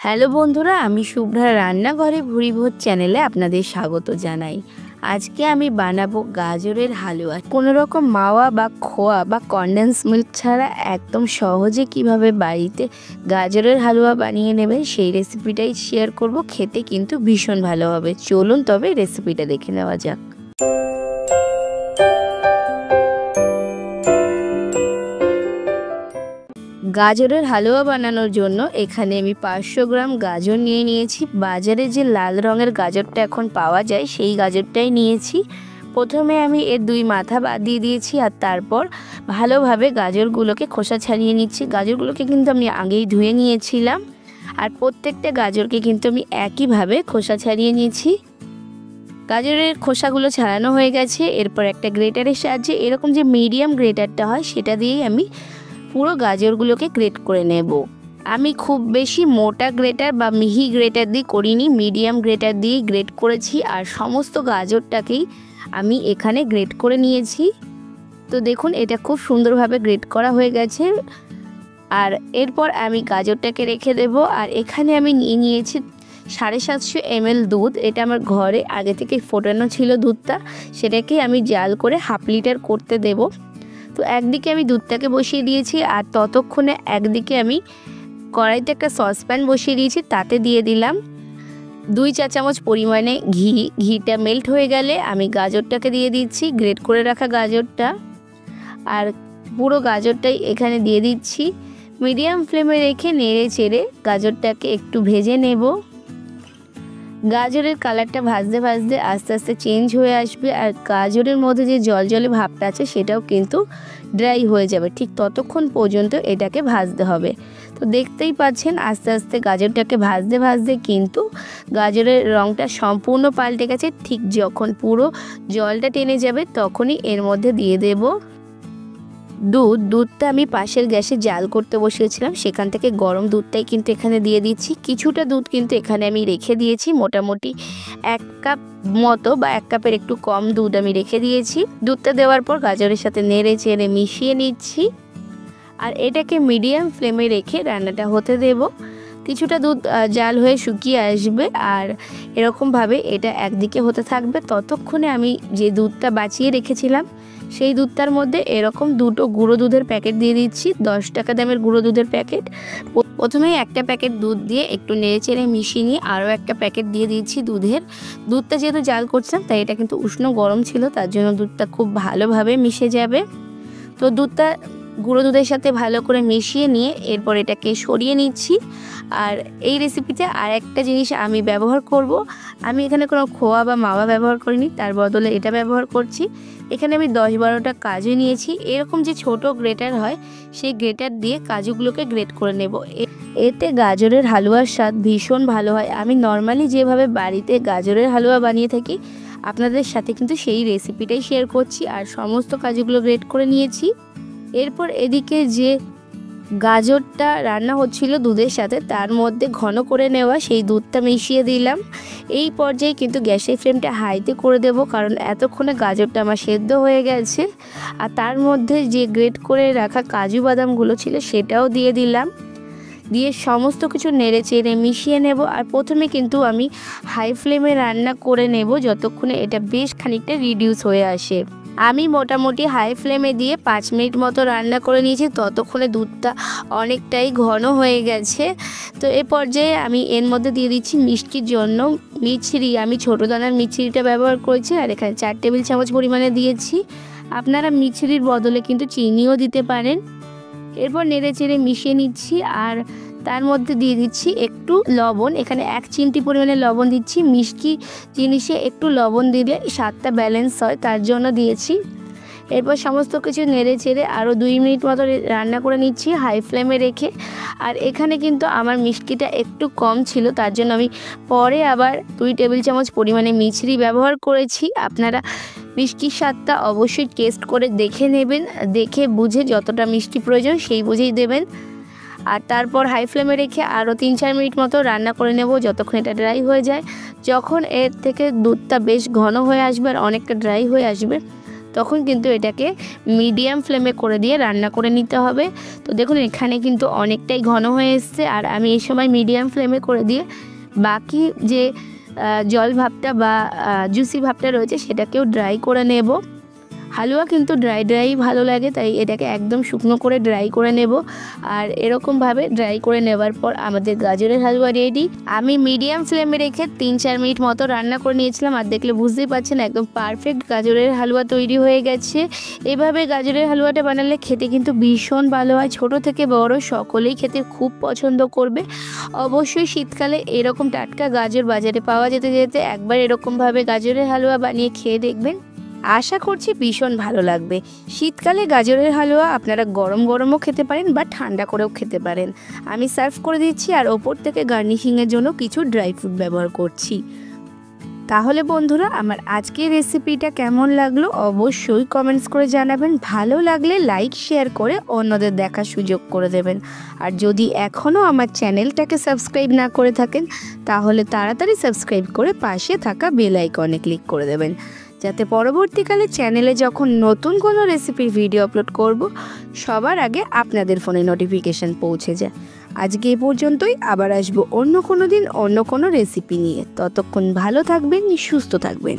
Hello বন্ধুরা, আমি শুভ্রা রান্নাঘরে ভুরিভোজ চ্যানেলে আপনাদের স্বাগত জানাই। আজকে আমি বানাবো গাজরের হালুয়া। কোনো রকম মাওয়া বা খোয়া বা কনডেন্স মিল্ক ছাড়া একদম সহজে কিভাবে বাড়িতে গাজরের হালুয়া বানিয়ে নেবেন সেই রেসিপিটাই শেয়ার করব। খেতে কিন্তু ভীষণ ভালো হবে। চলুন তবে রেসিপিটা দেখে নেওয়া যাক। গাজরের হালুয়া বানানোর জন্য এখানে আমি 500 গ্রাম গাজর নিয়ে নিয়েছি। বাজারে যে লাল রঙের গাজরটা এখন পাওয়া যায় সেই গাজরটাই নিয়েছি। প্রথমে আমি এর 2 মাথা বাদ দিয়ে দিয়েছি আর তারপর ভালোভাবে গাজরগুলোকে খোসা ছাড়িয়ে নিচ্ছি। গাজরগুলোকে কিন্তু আমি আগেই ধুয়ে নিয়েছিলাম আর প্রত্যেকটা গাজরকে কিন্তু আমি একইভাবে খোসা ছাড়িয়ে নিয়েছি। গাজরের খোসাগুলো ছাড়ানো হয়ে গেছে। এরপর একটা গ্রেটারের সাহায্যে এরকম যে মিডিয়াম গ্রেটারটা হয় সেটা দিয়েই আমি পুরো গাজরগুলোকে গ্রেট করে নেব। আমি খুব বেশি মোটা গ্রেটার বা মিহি গ্রেটার দিয়ে করিনি, মিডিয়াম গ্রেটার দিয়েই গ্রেট করেছি আর সমস্ত গাজরটাকেই আমি এখানে গ্রেট করে নিয়েছি। তো দেখুন এটা খুব সুন্দরভাবে গ্রেট করা হয়ে গেছে। আর এরপর আমি গাজরটাকে রেখে দেব। আর এখানে আমি নিয়ে নিয়েছি 750 ml দুধ। এটা আমার ঘরে আগে থেকে ফোটানো ছিল দুধটা, সেটাকে আমি জাল করে 1/2 লিটার করতে দেব। তো একদিকে আমি দুধটাকে বসিয়ে দিয়েছি আর ততক্ষণে একদিকে আমি কড়াইতে একটা সসপ্যান বসিয়ে দিয়েছি, তাতে দিয়ে দিলাম 2 চা চামচ পরিমাণে ঘি। ঘিটা মেল্ট হয়ে গেলে আমি গাজরটাকে দিয়ে দিচ্ছি, গ্রেট করে রাখা গাজরটা। আর পুরো গাজরটাই এখানে দিয়ে দিচ্ছি। মিডিয়াম ফ্লেমে রেখে নেড়ে চেড়ে গাজরটাকে একটু ভেজে নেব। গাজরের কালারটা ভাজতে ভাজতে আস্তে আস্তে চেঞ্জ হয়ে আসবে আর গাজরের মধ্যে যে জলজলে ভাবটা আছে সেটাও কিন্তু ড্রাই হয়ে যাবে। ঠিক ততক্ষণ পর্যন্ত এটাকে ভাজতে হবে। তো দেখতেই পাচ্ছেন আস্তে আস্তে গাজরটাকে ভাজতে ভাজতে কিন্তু গাজরের রঙটা সম্পূর্ণ পাল্টে গেছে। ঠিক যখন পুরো জলটা টেনে যাবে তখনই এর মধ্যে দিয়ে দেব দুধটা আমি পাশের গ্যাসে জাল করতে বসিয়েছিলাম, সেখান থেকে গরম দুধটাই কিন্তু এখানে দিয়ে দিচ্ছি। কিছুটা দুধ কিন্তু এখানে আমি রেখে দিয়েছি, মোটামুটি 1 কাপ মতো বা 1 কাপের একটু কম দুধ আমি রেখে দিয়েছি। দুধটা দেওয়ার পর গাজরের সাথে নেড়ে চেড়ে মিশিয়ে নিচ্ছি আর এটাকে মিডিয়াম ফ্লেমে রেখে রান্নাটা হতে দেব। কিছুটা দুধ জাল হয়ে শুকিয়ে আসবে আর এরকমভাবে এটা একদিকে হতে থাকবে। ততক্ষণে আমি যে দুধটা বাঁচিয়ে রেখেছিলাম সেই দুধটার মধ্যে এরকম 2টো গুঁড়ো দুধের প্যাকেট দিয়ে দিচ্ছি, 10 টাকা দামের গুঁড়ো দুধের প্যাকেট। প্রথমেই একটা প্যাকেট দুধ দিয়ে একটু নেড়ে চেড়ে মিশিয়ে নিয়ে আরও একটা প্যাকেট দিয়ে দিচ্ছি দুধের। দুধটা যেহেতু জাল করছিলাম তাই এটা কিন্তু উষ্ণ গরম ছিল, তার জন্য দুধটা খুব ভালোভাবে মিশে যাবে। তো দুধটা গুঁড়ো দুধের সাথে ভালো করে মিশিয়ে নিয়ে এরপর এটাকে সরিয়ে নিচ্ছি। আর এই রেসিপিতে আর একটা জিনিস আমি ব্যবহার করব। আমি এখানে কোনো খোয়া বা মাওয়া ব্যবহার করিনি, তার বদলে এটা ব্যবহার করছি। এখানে আমি 10-12টা কাজু নিয়েছি। এরকম যে ছোট গ্রেটার হয় সেই গ্রেটার দিয়ে কাজুগুলোকে গ্রেট করে নেব। এতে গাজরের হালুয়ার স্বাদ ভীষণ ভালো হয়। আমি নর্মালি যেভাবে বাড়িতে গাজরের হালুয়া বানিয়ে থাকি আপনাদের সাথে কিন্তু সেই রেসিপিটাই শেয়ার করছি। আর সমস্ত কাজুগুলো গ্রেট করে নিয়েছি। এরপর এদিকে যে গাজরটা রান্না হচ্ছিল দুধের সাথে তার মধ্যে ঘন করে নেওয়া সেই দুধটা মিশিয়ে দিলাম। এই পর্যায়ে কিন্তু গ্যাসের ফ্লেমটা হাইতে করে দেব, কারণ এতক্ষণে গাজরটা আমার সেদ্ধ হয়ে গেছে। আর তার মধ্যে যে গ্রেট করে রাখা কাজু বাদামগুলো ছিল সেটাও দিয়ে দিলাম। দিয়ে সমস্ত কিছু নেড়ে চেড়ে মিশিয়ে নেব। আর প্রথমে কিন্তু আমি হাই ফ্লেমে রান্না করে নেব যতক্ষণে এটা বেশ খানিকটা রিডিউস হয়ে আসে। আমি মোটামুটি হাই ফ্লেমে দিয়ে 5 মিনিট মতো রান্না করে নিয়েছি। ততক্ষণে দুধটা অনেকটাই ঘন হয়ে গেছে। তো এই পর্যায়ে আমি এর মধ্যে দিয়ে দিচ্ছি মিষ্টির জন্য মিছরি। আমি ছোটো দানার মিছরিটা ব্যবহার করেছি আর এখানে 4 টেবিল চামচ পরিমাণে দিয়েছি। আপনারা মিছরির বদলে কিন্তু চিনিও দিতে পারেন। এরপর নেড়ে চেড়ে মিশিয়ে নিচ্ছি আর তার মধ্যে দিয়ে দিচ্ছি একটু লবণ। এখানে 1 চিমটি পরিমাণে লবণ দিচ্ছি। মিষ্টি জিনিসে একটু লবণ দিলে স্বাদটা ব্যালেন্স হয়, তার জন্য দিয়েছি। এরপর সমস্ত কিছু নেড়ে চেড়ে আরও 2 মিনিট মতো রান্না করে নিচ্ছি হাই ফ্লেমে রেখে। আর এখানে কিন্তু আমার মিষ্টিটা একটু কম ছিল, তার জন্য আমি পরে আবার 2 টেবিল চামচ পরিমাণে মিছরি ব্যবহার করেছি। আপনারা মিষ্টির স্বাদটা অবশ্যই টেস্ট করে দেখে নেবেন, দেখে বুঝে যতটা মিষ্টি প্রয়োজন সেই বুঝেই দেবেন। আর তারপর হাই ফ্লেমে রেখে আরও 3-4 মিনিট মতো রান্না করে নেব যতক্ষণ এটা ড্রাই হয়ে যায়। যখন এর থেকে দুধটা বেশ ঘন হয়ে আসবে আর অনেকটা ড্রাই হয়ে আসবে তখন কিন্তু এটাকে মিডিয়াম ফ্লেমে করে দিয়ে রান্না করে নিতে হবে। তো দেখুন এখানে কিন্তু অনেকটাই ঘন হয়ে এসছে, আর আমি এই সময় মিডিয়াম ফ্লেমে করে দিয়ে বাকি যে জল ভাবটা বা জুসি ভাবটা রয়েছে সেটাকেও ড্রাই করে নেব। হালুয়া কিন্তু ড্রাই ভালো লাগে, তাই এটাকে একদম শুকনো করে ড্রাই করে নেব। আর এরকমভাবে ড্রাই করে নেবার পর আমাদের গাজরের হালুয়া রেডি। আমি মিডিয়াম ফ্লেমে রেখে 3-4 মিনিট মতো রান্না করে নিয়েছিলাম, আর দেখলে বুঝতেই পারছেন একদম পারফেক্ট গাজরের হালুয়া তৈরি হয়ে গেছে। এভাবে গাজরের হালুয়াটা বানালে খেতে কিন্তু ভীষণ ভালো হয়, ছোট থেকে বড় সকলেই খেতে খুব পছন্দ করবে। অবশ্যই শীতকালে এরকম টাটকা গাজর বাজারে পাওয়া যেতে একবার এরকমভাবে গাজরের হালুয়া বানিয়ে খেয়ে দেখবেন, আশা করছি ভীষণ ভালো লাগবে। শীতকালে গাজরের হালুয়া আপনারা গরমও খেতে পারেন বা ঠান্ডা করেও খেতে পারেন। আমি সার্ভ করে দিচ্ছি, আর ওপর থেকে গার্নিশিংয়ের জন্য কিছু ড্রাই ফ্রুট ব্যবহার করছি। তাহলে বন্ধুরা, আমার আজকের রেসিপিটা কেমন লাগলো অবশ্যই কমেন্টস করে জানাবেন। ভালো লাগলে লাইক শেয়ার করে অন্যদের দেখার সুযোগ করে দেবেন। আর যদি এখনও আমার চ্যানেলটাকে সাবস্ক্রাইব না করে থাকেন তাহলে তাড়াতাড়ি সাবস্ক্রাইব করে পাশে থাকা বেল আইকনে ক্লিক করে দেবেন, যাতে পরবর্তীকালে চ্যানেলে যখন নতুন কোনো রেসিপির ভিডিও আপলোড করব সবার আগে আপনাদের ফোনে নোটিফিকেশান পৌঁছে যায়। আজকে এ পর্যন্তই, আবার আসবো অন্য কোনো দিন অন্য কোনো রেসিপি নিয়ে। ততক্ষণ ভালো থাকবেন, সুস্থ থাকবেন।